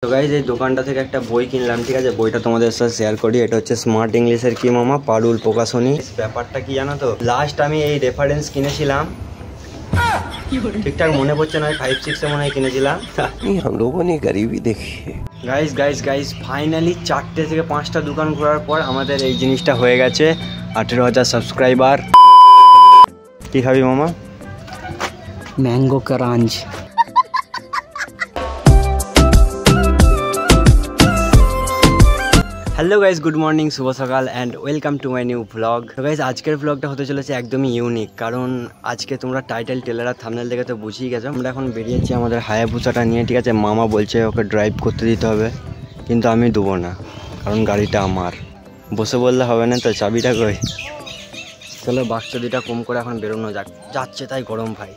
তো গাইজ এই দোকানটা থেকে একটা বই কিনলাম, ঠিক আছে। বইটা তোমাদের সাথে শেয়ার করি। এটা হচ্ছে স্মার্ট ইংলিশের কি মামা পারুল প্রকাশনী। ব্যাপারটা কি জানো তো, লাস্ট আমি এই রেফারেন্স কিনেছিলাম, ঠিকঠাক মনে পড়ছে না, 5-6 মনে হয় কিনেছিলাম। हम लोगों ने गरीबी देखी है। গাইজ ফাইনালি 4টে থেকে 5টা দোকান ঘোরার পর আমাদের এই জিনিসটা হয়ে গেছে। 18,000 সাবস্ক্রাইবার। কি খাবি মামা? ম্যাঙ্গো ক্রাঞ্চ। হ্যালো গাইজ, গুড মর্নিং, শুভ সকাল and welcome to my new blog. তো গাইজ আজকের ব্লগটা হতে চলেছে একদমই ইউনিক, কারণ আজকে তোমরা টাইটেল টেলার আর থাম্বনেল দেখে তো বুঝেই গেছো। আমরা এখন বেরিয়েছি আমাদের হায়াবুসাটা নিয়ে, ঠিক আছে। মামা বলছে ওকে ড্রাইভ করতে দিতে হবে, কিন্তু আমি দেবো না, কারণ গাড়িটা আমার। বসে বললে হবে না তো, চাবিটা কই। চলো বাক্স দুটা কম করে এখন বেরোনো যাক, যাচ্ছে তাই গরম ভাই।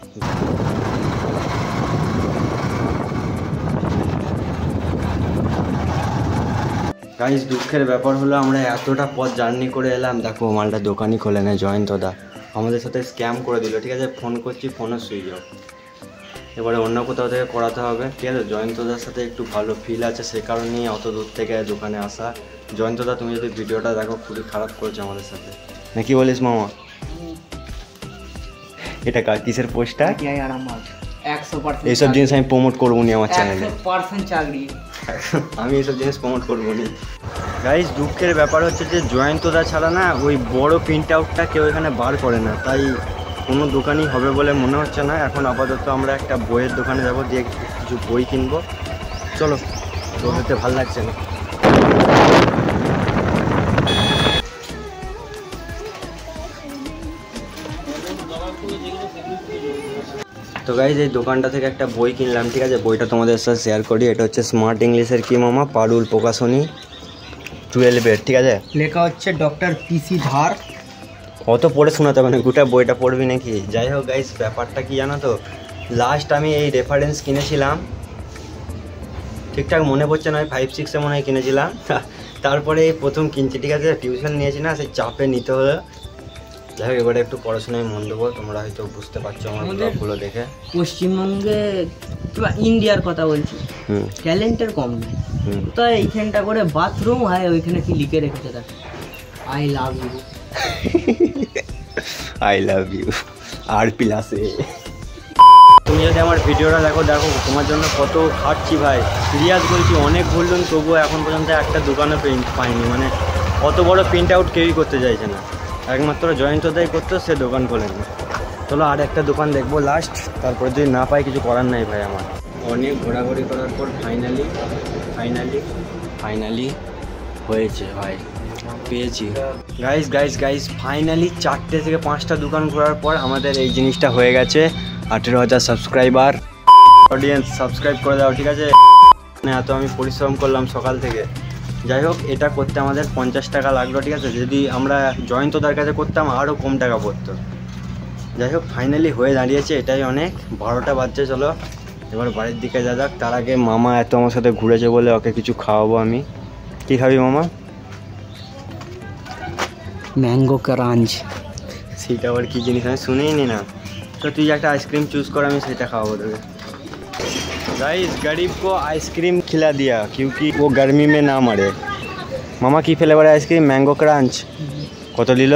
গাইজ দুঃখের ব্যাপার হলো আমরা এতটা পথ জার্নি করে এলাম, দেখো মালটা দোকানই খোলে না। জয়ন্তদা আমাদের সাথে স্ক্যাম করে দিল, ঠিক আছে। ফোন করছি, ফোনও সুইচ অফ। এবারে অন্য কোথাও থেকে করাতে হবে, ঠিক আছে। জয়ন্তদার সাথে একটু ভালো ফিল আছে, সে কারণেই অত দূর থেকে দোকানে আসা। জয়ন্তদা তুমি যদি ভিডিওটা দেখো, খুবই খারাপ করেছো আমাদের সাথে, না কি বলিস মামা? এটা কিসের পোস্টটা? এইসব জিনিস আমি প্রমোট করবো নি আমার চ্যানেলে। আমি এইসব জিনিস প্রমোট করবো নি। গাইজ দুঃখের ব্যাপার হচ্ছে যে জয়ন্তদা ছাড়া না ওই বড় প্রিন্ট আউটটা কেউ এখানে বার করে না, তাই কোনো দোকানই হবে বলে মনে হচ্ছে না। এখন আপাতত আমরা একটা বইয়ের দোকানে যাবো, দিয়ে কিছু বই কিনবো। চলো, দৌড়াতে ভালো লাগছে না। তো গাইজ এই দোকানটা থেকে একটা বই কিনলাম, ঠিক আছে। বইটা তোমাদের সাথে শেয়ার করি। এটা হচ্ছে স্মার্ট ইংলিশের কি মামা পারুল প্রকাশনী 12 ঠিক আছে। লেখা হচ্ছে ডক্টর পিসি ধার। অত পড়ে শোনাতে হবে না, গোটা বইটা পড়বি নাকি? যাই হোক গাইজ, ব্যাপারটা কি জানো তো, লাস্ট আমি এই রেফারেন্স কিনেছিলাম, ঠিকঠাক মনে পড়ছে না, 5-6 মনে হয় কিনেছিলাম। তারপরে এই প্রথম কিনছি, ঠিক আছে। টিউশন নিয়েছি না, সেই চাপে নিতে হলো। যাই হোক এবারে একটু পড়াশোনায় মন দেবো, তোমরা হয়তো বুঝতে পারছো আমার ব্লগগুলো দেখে। পশ্চিমবঙ্গে কিংবা ইন্ডিয়ার কথা বলছি, ট্যালেন্টের কম নেই। তো এইখানটা করে বাথরুম হয়, ওইখানে কি লিখে রেখেছে দেখ, I love you. I love you আর প্লাসে। তুমি যদি আমার ভিডিওটা দেখো, তোমার জন্য কত খাটছি ভাই, সিরিয়াস বলছি। অনেক বললাম, তবুও এখন পর্যন্ত একটা দোকানে প্রিন্ট পাইনি। মানে অত বড় প্রিন্ট আউট কেউই করতে চাইছে না, একমাত্র জয়ন্তদাই করতো, সে দোকান খোলেনি। চলো আর একটা দোকান দেখবো লাস্ট, তারপরে যদি না পাই কিছু করার নাই ভাই আমার। অনেক ঘোরাঘুরি করার পর ফাইনালি হয়েছে ভাই, পেয়েছি। গাইজ ফাইনালি 4টে থেকে 5টা দোকান ঘোরার পর আমাদের এই জিনিসটা হয়ে গেছে। 18,000 সাবস্ক্রাইবার। অডিয়েন্স সাবস্ক্রাইব করে দাও, ঠিক আছে। এত আমি পরিশ্রম করলাম সকাল থেকে। যাই হোক এটা করতে আমাদের 50 টাকা লাগলো, ঠিক আছে। যদি আমরা জয়ন্তদার কাছে করতাম আরও কম টাকা পড়তো। যাই হোক ফাইনালি হয়ে দাঁড়িয়েছে, এটাই অনেক। 12টা বাজছে, চলো এবার বাড়ির দিকে যা যাক। তার আগে মামা এত আমার সাথে ঘুরেছে বলে ওকে কিছু খাওয়াবো আমি। কী খাবি মামা? ম্যাঙ্গো ক্রাঞ্চ। সেটা আবার কী জিনিস আমি শুনেই নি না। তো তুই একটা आइसक्रीम चूज़ कर, আমি সেটা খাওয়াবো তোকে। गाइस गरीब को आइसक्रीम खिला दिया क्योंकि वो गर्मी में ना मरे। मामा की फ्लेवर आइसक्रीम मैंगो क्रांच কত নিল?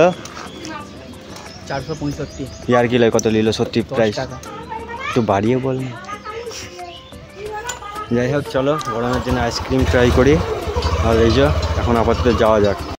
465। ইয়ার কি কত নিল সত্যি প্রাইস? একটু বাড়িয়ে বল না। যাই হোক চলো গরমের জন্য আইসক্রিম ট্রাই করি। আর এই যে এখন আপাতত যাওয়া যাক।